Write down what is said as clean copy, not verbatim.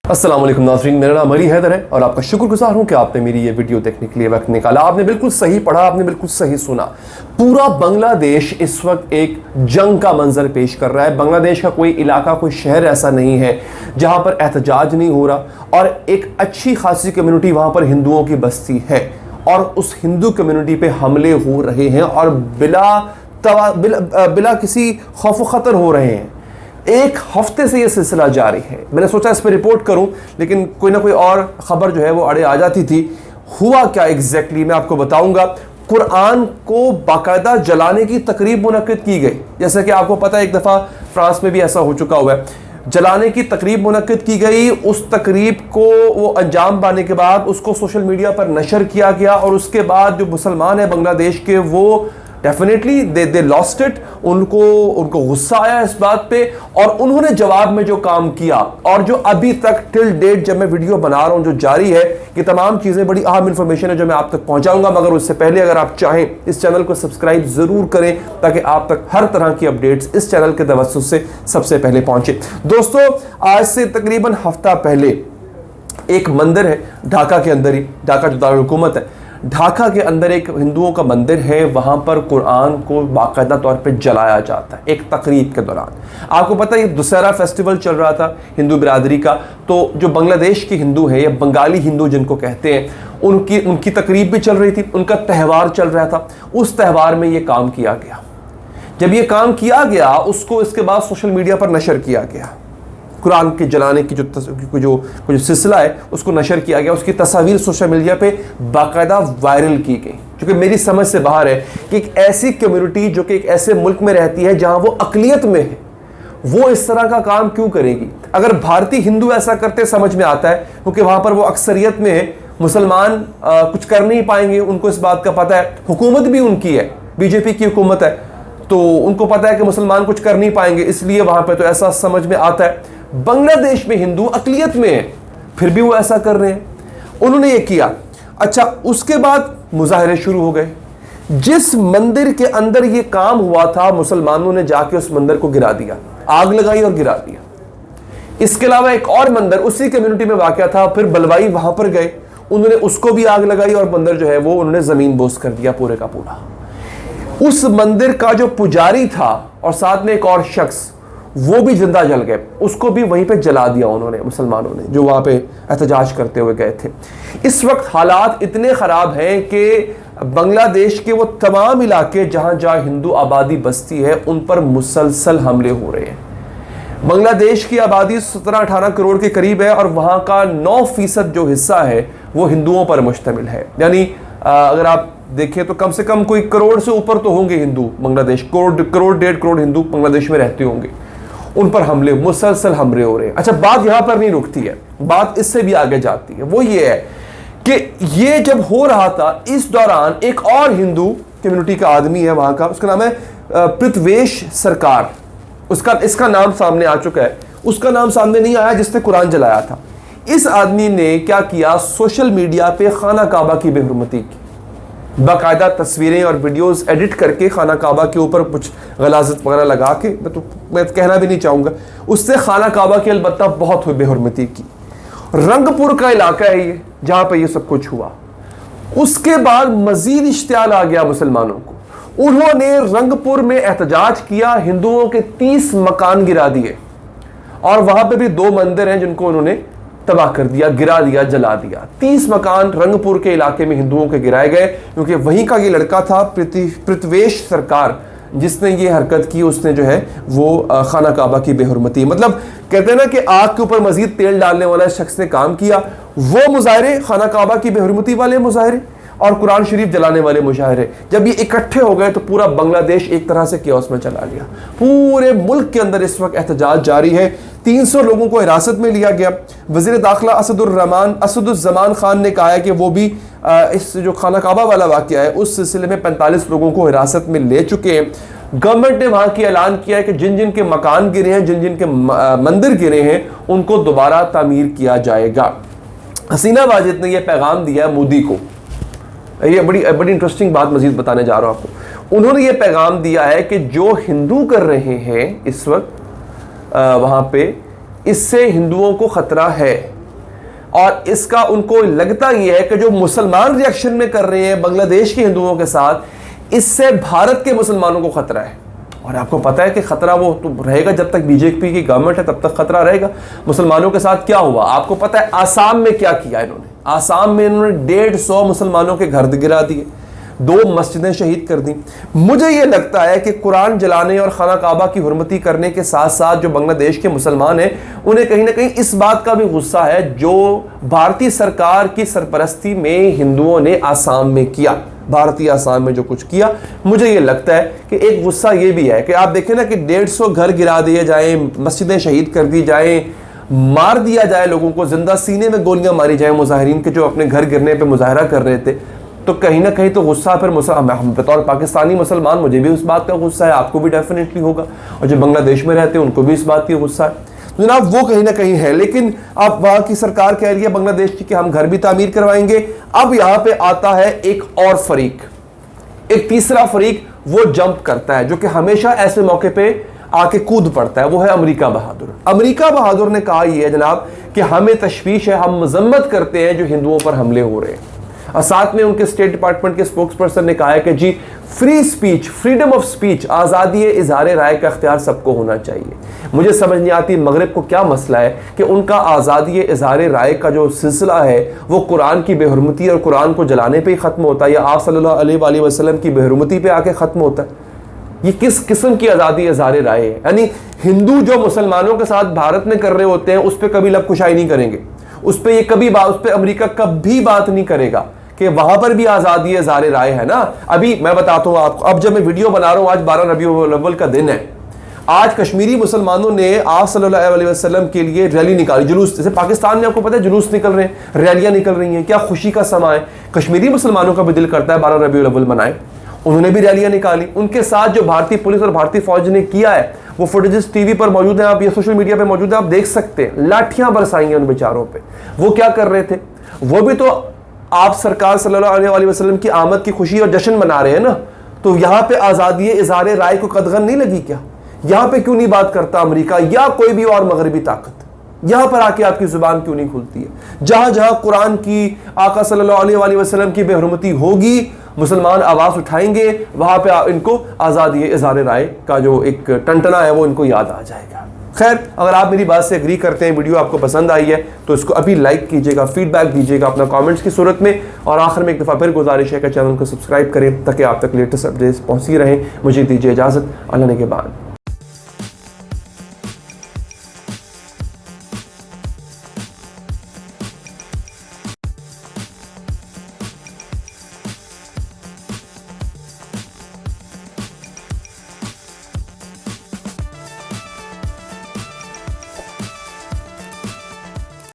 अस्सलाम वालेकुम नाज़रीन, मेरा नाम अली हैदर है और आपका शुक्रगुजार हूं कि आपने मेरी ये वीडियो देखने के लिए वक्त निकाला। आपने बिल्कुल सही पढ़ा, आपने बिल्कुल सही सुना। पूरा बांग्लादेश इस वक्त एक जंग का मंजर पेश कर रहा है। बांग्लादेश का कोई इलाका, कोई शहर ऐसा नहीं है जहां पर एहतजाज नहीं हो रहा और एक अच्छी खासी कम्युनिटी वहां पर हिंदुओं की बस्ती है और उस हिंदू कम्युनिटी पे हमले हो रहे हैं और बिला किसी खौफ ख़तर हो रहे हैं। एक हफ्ते से ये सिलसिला जारी है। मैंने सोचा इस पर रिपोर्ट करूं, लेकिन कोई ना कोई और खबर जो है वो आड़े आ जाती थी। हुआ क्या एग्जैक्टली मैं आपको बताऊंगा। कुरान को बाकायदा जलाने की तकरीब मुनक्किद की गई। जैसे कि आपको पता है, एक दफ़ा फ्रांस में भी ऐसा हो चुका हुआ है। जलाने की तकरीब मुनक्किद की गई। उस तकरीब को वो अंजाम पाने के बाद उसको सोशल मीडिया पर नशर किया गया और उसके बाद जो मुसलमान है बांग्लादेश के, वो डेफिनेटली दे लॉस्ट इट। उनको गुस्सा आया इस बात पे और उन्होंने जवाब में जो काम किया और जो अभी तक टिल डेट जब मैं वीडियो बना रहा हूं जो जारी है, ये तमाम चीजें बड़ी अहम इंफॉर्मेशन है जो मैं आप तक पहुंचाऊंगा। मगर उससे पहले अगर आप चाहें इस चैनल को सब्सक्राइब जरूर करें ताकि आप तक हर तरह की अपडेट्स इस चैनल के तवज्जुह से सबसे पहले पहुंचे। दोस्तों, आज से तकरीबन हफ्ता पहले एक मंदिर है ढाका के अंदर ही, ढाका जो दारुल हुकूमत है, ढाका के अंदर एक हिंदुओं का मंदिर है। वहां पर कुरान को बाकायदा तौर पे जलाया जाता है एक तकरीब के दौरान। आपको पता है दुशहरा फेस्टिवल चल रहा था हिंदू बिरादरी का, तो जो बांग्लादेश के हिंदू हैं या बंगाली हिंदू जिनको कहते हैं, उनकी तकरीब भी चल रही थी, उनका त्यौहार चल रहा था। उस त्यौहार में ये काम किया गया। जब ये काम किया गया उसको इसके बाद सोशल मीडिया पर नशर किया गया। कुरान के जलाने की जो सिलसिला है उसको नशर किया गया। उसकी तस्वीर सोशल मीडिया पे बाकायदा वायरल की गई, क्योंकि मेरी समझ से बाहर है कि एक ऐसी कम्युनिटी जो कि एक ऐसे मुल्क में रहती है जहां वो अकलियत में है, वो इस तरह का काम क्यों करेगी। अगर भारतीय हिंदू ऐसा करते समझ में आता है, क्योंकि वहां पर वो अक्सरियत में है। मुसलमान कुछ कर नहीं पाएंगे, उनको इस बात का पता है। हुकूमत भी उनकी है, बीजेपी की हुकूमत है, तो उनको पता है कि मुसलमान कुछ कर नहीं पाएंगे, इसलिए वहां पर तो ऐसा समझ में आता है। बांग्लादेश में हिंदू अकलियत में है, फिर भी वो ऐसा कर रहे हैं। उन्होंने ये किया। अच्छा, उसके बाद मुजाहरे शुरू हो गए। जिस मंदिर के अंदर ये काम हुआ था, मुसलमानों ने जाके उस मंदिर को गिरा दिया, आग लगाई और गिरा दिया। इसके अलावा एक और मंदिर उसी कम्युनिटी में वाक़या था, फिर बलवाई वहां पर गए, उन्होंने उसको भी आग लगाई और मंदिर जो है वो उन्होंने जमीन बोस कर दिया पूरे का पूरा। उस मंदिर का जो पुजारी था और साथ में एक और शख्स, वो भी जिंदा जल गए। उसको भी वहीं पे जला दिया उन्होंने, मुसलमानों ने, जो वहां पे एहतजाज करते हुए गए थे। इस वक्त हालात इतने खराब हैं कि बांग्लादेश के वो तमाम इलाके जहां जहां हिंदू आबादी बसती है उन पर मुसलसल हमले हो रहे हैं। बांग्लादेश की आबादी 17-18 करोड़ के करीब है और वहां का 9% जो हिस्सा है वो हिंदुओं पर मुश्तमिल है। यानी अगर आप देखें तो कम से कम कोई करोड़ से ऊपर तो होंगे हिंदू बांग्लादेश, करोड़ 1.5 करोड़ हिंदू बांग्लादेश में रहते होंगे। उन पर हमले, मुसलसल हमले हो रहे हैं। अच्छा, बात यहां पर नहीं रुकती है, बात इससे भी आगे जाती है। वो ये है कि ये जब हो रहा था, इस दौरान एक और हिंदू कम्युनिटी का आदमी है वहां का, उसका नाम है पृथ्वेश सरकार। इसका नाम सामने आ चुका है। उसका नाम सामने नहीं आया जिसने कुरान जलाया था। इस आदमी ने क्या किया, सोशल मीडिया पे खाना काबा की बेहुरमती की, बाकायदा तस्वीरें और वीडियोस एडिट करके खाना काबा के ऊपर कुछ गलाजत वगैरह लगा के, मैं कहना भी नहीं चाहूँगा, उससे खाना काबा की अलबत्ता बहुत बेहुरमती की। रंगपुर का इलाका है ये जहाँ पे ये सब कुछ हुआ। उसके बाद मजीद इश्तियाल आ गया मुसलमानों को। उन्होंने रंगपुर में एहतजाज किया, हिंदुओं के 30 मकान गिरा दिए और वहां पर भी 2 मंदिर हैं जिनको उन्होंने तबाह कर दिया, गिरा दिया, जला दिया। 30 मकान रंगपुर के इलाके में हिंदुओं के गिराए गए, क्योंकि वहीं का ये लड़का था पृथ्वेश सरकार जिसने ये हरकत की। उसने जो है वो खाना काबा की बेहुरमती, मतलब कहते हैं ना कि आग के ऊपर मजीद तेल डालने वाला शख्स ने काम किया। वो मुजाहरे, खाना काबा की बेहुरमती वाले मुजाहरे और कुरान शरीफ जलाने वाले मुजाहरे, जब ये इकट्ठे हो गए तो पूरा बांग्लादेश एक तरह से केओस में चला गया। पूरे मुल्क के अंदर इस वक्त एहतजाज जारी है। 300 लोगों को हिरासत में लिया गया। वजीर दाखिला असदुज़्ज़मान खान ने कहा है कि वो भी इस जो खाना काबा वाला वाक़या है उस सिलसिले में 45 लोगों को हिरासत में ले चुके हैं। गवर्नमेंट ने वहां की ऐलान किया है कि जिन जिन के मकान गिरे हैं, जिन जिन के मंदिर गिरे हैं, उनको दोबारा तामीर किया जाएगा। हसीना वाजिद ने यह पैगाम दिया मोदी को। ये बड़ी इंटरेस्टिंग बात मजीद बताने जा रहा हूं आपको। उन्होंने ये पैगाम दिया है कि जो हिंदू कर रहे हैं इस वक्त वहां पे, इससे हिंदुओं को खतरा है। और इसका उनको लगता ही है कि जो मुसलमान रिएक्शन में कर रहे हैं बांग्लादेश के हिंदुओं के साथ, इससे भारत के मुसलमानों को खतरा है। और आपको पता है कि खतरा वो तो रहेगा जब तक बीजेपी की गवर्नमेंट है, तब तक खतरा रहेगा। मुसलमानों के साथ क्या हुआ आपको पता है? आसाम में क्या किया इन्होंने? आसाम में इन्होंने 150 मुसलमानों के घर गिरा दिए, 2 मस्जिदें शहीद कर दी। मुझे ये लगता है कि कुरान जलाने और खाना काबा की हुर्मती करने के साथ साथ जो बांग्लादेश के मुसलमान हैं, उन्हें कहीं ना कहीं इस बात का भी गुस्सा है जो भारतीय सरकार की सरपरस्ती में हिंदुओं ने आसाम में किया, भारतीय आसाम में जो कुछ किया। मुझे ये लगता है कि एक गुस्सा ये भी है कि आप देखें ना कि 150 घर गिरा दिए जाए, मस्जिदें शहीद कर दी जाए, मार दिया जाए लोगों को, जिंदा सीने में गोलियां मारी जाए मुजाहिरीन के जो अपने घर गिरने पे मुजाहरा कर रहे थे। तो कहीं ना कहीं तो गुस्सा फिर हम बतौर पाकिस्तानी मुसलमान, मुझे भी उस बात का गुस्सा है, आपको भी डेफिनेटली होगा, और जो बांग्लादेश में रहते हैं उनको भी इस बात की गुस्सा है। तो जनाब वो कहीं ना कहीं है। लेकिन अब वहाँ की सरकार कह रही है बांग्लादेश की कि हम घर भी तामीर करवाएंगे। अब यहाँ पे आता है एक और फरीक, एक तीसरा फरीक वो जंप करता है, जो कि हमेशा ऐसे मौके पे आके कूद पड़ता है, वो है अमेरिका बहादुर। अमेरिका बहादुर ने कहा यह है जनाब कि हमें तशवीश है, हम मजम्मत करते हैं जो हिंदुओं पर हमले हो रहे हैं। और साथ में उनके स्टेट डिपार्टमेंट के स्पोक्स पर्सन ने कहा है कि जी free speech, freedom of speech, आज़ादी इजहार राय का इख्तियार सबको होना चाहिए। मुझे समझ नहीं आती मगरिब को क्या मसला है कि उनका आज़ादी इजहार राय का जो सिलसिला है वो कुरान की बेहुरमती और कुरान को जलाने पे ही ख़त्म होता है, या आप सल्लल्लाहु अलैहि वसल्लम की बेहुरमती पे आके ख़त्म होता है? ये किस किस्म की आज़ादी इजहार राय है? यानी हिंदू जो मुसलमानों के साथ भारत में कर रहे होते हैं उस पर कभी लबकुशाई नहीं करेंगे, उस पर ये कभी बात, उस पर अमेरिका कभी बात नहीं करेगा कि वहां पर भी आज़ादी इज़हार राय है ना। अभी मैं बताता हूं आपको, अब जब मैं वीडियो बना रहा हूं, आज 12 रबीउल अव्वल का दिन है, आज कश्मीरी मुसलमानों ने आप सल्लल्लाहु अलैहि वसल्लम के लिए रैली निकाली, जुलूस। जैसे पाकिस्तान में आपको पता है जुलूस निकल रहे हैं, रैलियां निकल रही हैं, क्या खुशी का समा है। कश्मीरी मुसलमानों का भी दिल करता है 12 रबीउल अव्वल मनाए, उन्होंने भी रैलियां निकाली। उनके साथ जो भारतीय पुलिस और भारतीय फौज ने किया है वो फुटेजेस टीवी पर मौजूद है, आप ये सोशल मीडिया पर मौजूद है, आप देख सकते हैं। लाठियां बरसाई हैं उन बेचारों पे। वो क्या कर रहे थे? वो भी तो आप सरकार सल्लल्लाहु अलैहि वसल्लम की आमद की खुशी और जश्न मना रहे हैं ना। तो यहां पे आज़ादी इज़हार राय को कदगन नहीं लगी क्या? यहां पे क्यों नहीं बात करता अमेरिका या कोई भी और मगरबी ताकत? यहां पर आके आपकी जुबान क्यों नहीं खुलती है? जहां जहां कुरान की, आका सल्लल्लाहु अलैहि वसल्लम की बेहुरमती होगी, मुसलमान आवाज उठाएंगे, वहां पे इनको आज़ादी इज़हार राय का जो एक टंटना है वो इनको याद आ जाएगा। खैर, अगर आप मेरी बात से एग्री करते हैं, वीडियो आपको पसंद आई है, तो इसको अभी लाइक कीजिएगा, फीडबैक दीजिएगा अपना कमेंट्स की सूरत में। और आखिर में एक दफ़ा फिर गुजारिश है कि चैनल को सब्सक्राइब करें ताकि आप तक लेटेस्ट अपडेट्स पहुंचती रहें। मुझे दीजिए इजाज़त, अल्लाह ने के बाद।